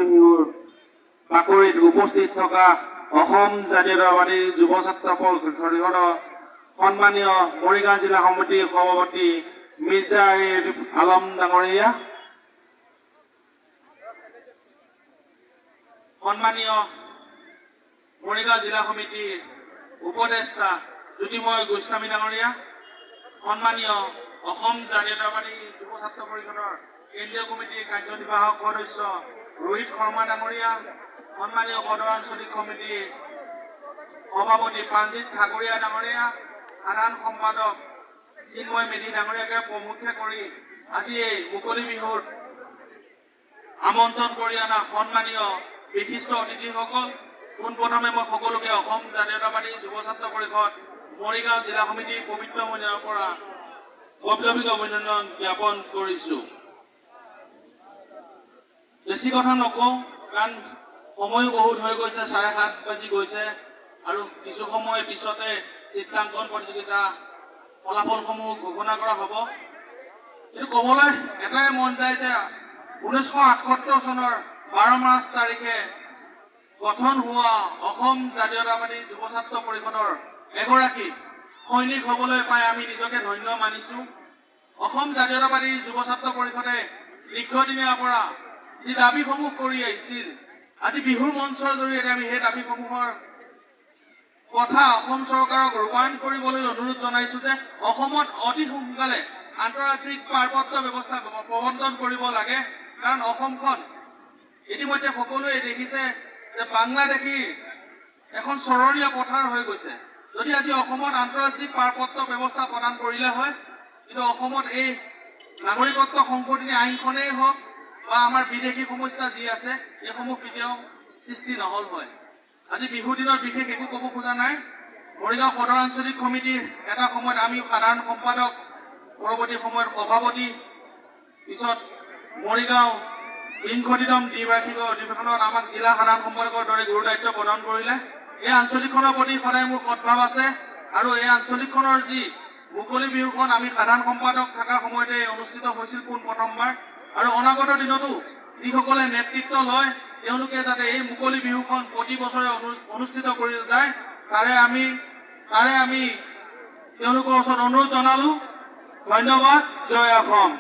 মুকলি বিহুৰ বাকৰিত উপস্থিত থকা অসম জাতীয়তাবাদী যুৱ ছাত্ৰ পৰিষদৰ সন্মানীয় মৰিগাঁও জিলা সমিতিৰ সভাপতি মিৰ্জা আলম ডাঙৰীয়া, সন্মানীয় মৰিগাঁও জিলা সমিতিৰ উপদেষ্টা জ্যোতিময় গোস্বামী ডাঙৰীয়া, সন্মানীয় অসম জাতীয়তাবাদী যুৱ ছাত্ৰ পৰিষদৰ কেন্দ্ৰীয় কমিটিৰ কাৰ্যনিৰ্বাহক সদস্য ৰোহিত শৰ্মা ডাঙৰীয়া, সন্মানীয় সদৰ আঞ্চলিক সমিতিৰ সভাপতি প্ৰাণজিৎ ঠাকুৰীয়া ডাঙৰীয়া, সাধাৰণ সম্পাদক চিন্ময় মেধি ডাঙৰীয়াকে প্ৰমুখ্যে কৰি আজি এই মুকলি বিহুত আমন্ত্ৰণ কৰি অনা সন্মানীয় বিশিষ্ট অতিথিসকল, পোনপ্ৰথমে মই সকলোকে অসম জাতীয়তাবাদী যুৱ ছাত্ৰ পৰিষদ মৰিগাঁও জিলা সমিতিৰ পবিত্ৰ মন্দিৰৰ পৰা বৈপ্লৱিক অভিনন্দন জ্ঞাপন কৰিছো। বেছি কথা নকওঁ, কাৰণ সময়ো বহুত হৈ গৈছে, 7:30 বাজি গৈছে আৰু কিছু সময় পিছতে চিত্ৰাংকন প্ৰতিযোগিতা ফলাফলসমূহ ঘোষণা কৰা হ'ব। কিন্তু ক'বলৈ এটাই মন যায় যে 1978 চনৰ 12 মাৰ্চ তাৰিখে গঠন হোৱা অসম জাতীয়তাবাদী যুৱ ছাত্ৰ পৰিষদৰ এগৰাকী সৈনিক হ'বলৈ পাই আমি নিজকে ধন্য মানিছো। অসম জাতীয়তাবাদী যুৱ ছাত্ৰ পৰিষদে দীৰ্ঘদিনীয়াৰ পৰা যি দাবীসমূহ কৰি আহিছিল, আজি বিহুৰ মঞ্চৰ জৰিয়তে আমি সেই দাবীসমূহৰ কথা অসম চৰকাৰক ৰূপায়ণ কৰিবলৈ অনুৰোধ জনাইছো যে অসমত অতি সোনকালে আন্তঃৰাজ্যিক পাৰপত্ৰ ব্যৱস্থা প্ৰৱৰ্তন কৰিব লাগে। কাৰণ অসমখন ইতিমধ্যে সকলোৱে দেখিছে যে বাংলাদেশীৰ এখন চৰণীয়া পথাৰ হৈ গৈছে। যদি আজি অসমত আন্তঃৰাজ্যিক পাৰপত্ৰ ব্যৱস্থা প্ৰদান কৰিলে হয়, কিন্তু অসমত এই নাগৰিকত্ব সংশোধনী আইনখনেই হওক বা আমাৰ বিদেশী সমস্যা যি আছে এইসমূহ কেতিয়াও সৃষ্টি নহল হয়। আজি বিহুৰ দিনত বিশেষ একো ক'ব খোজা নাই। মৰিগাঁও সদৰ আঞ্চলিক সমিতিৰ এটা সময়ত আমি সাধাৰণ সম্পাদক, পৰৱৰ্তী সময়ত সভাপতি, পিছত মৰিগাঁও বিংশতিতম দ্বিবাৰ্ষিক অধিৱেশনত আমাক জিলা সাধাৰণ সম্পাদকৰ দৰে গুৰু দায়িত্ব প্ৰদান কৰিলে। এই আঞ্চলিকখনৰ প্ৰতি সদায় মোৰ সদ্ভাৱ আছে আৰু এই আঞ্চলিকখনৰ যি মুকলি বিহুখন আমি সাধাৰণ সম্পাদক থকাৰ সময়তে অনুষ্ঠিত হৈছিল পোনপ্ৰথমবাৰ, আৰু অনাগত দিনতো যিসকলে নেতৃত্ব লয় তেওঁলোকে যাতে এই মুকলি বিহুখন প্ৰতি বছৰে অনুষ্ঠিত কৰি যায় তাৰে আমি তেওঁলোকৰ ওচৰত অনুৰোধ জনালো। ধন্যবাদ। জয় অসম।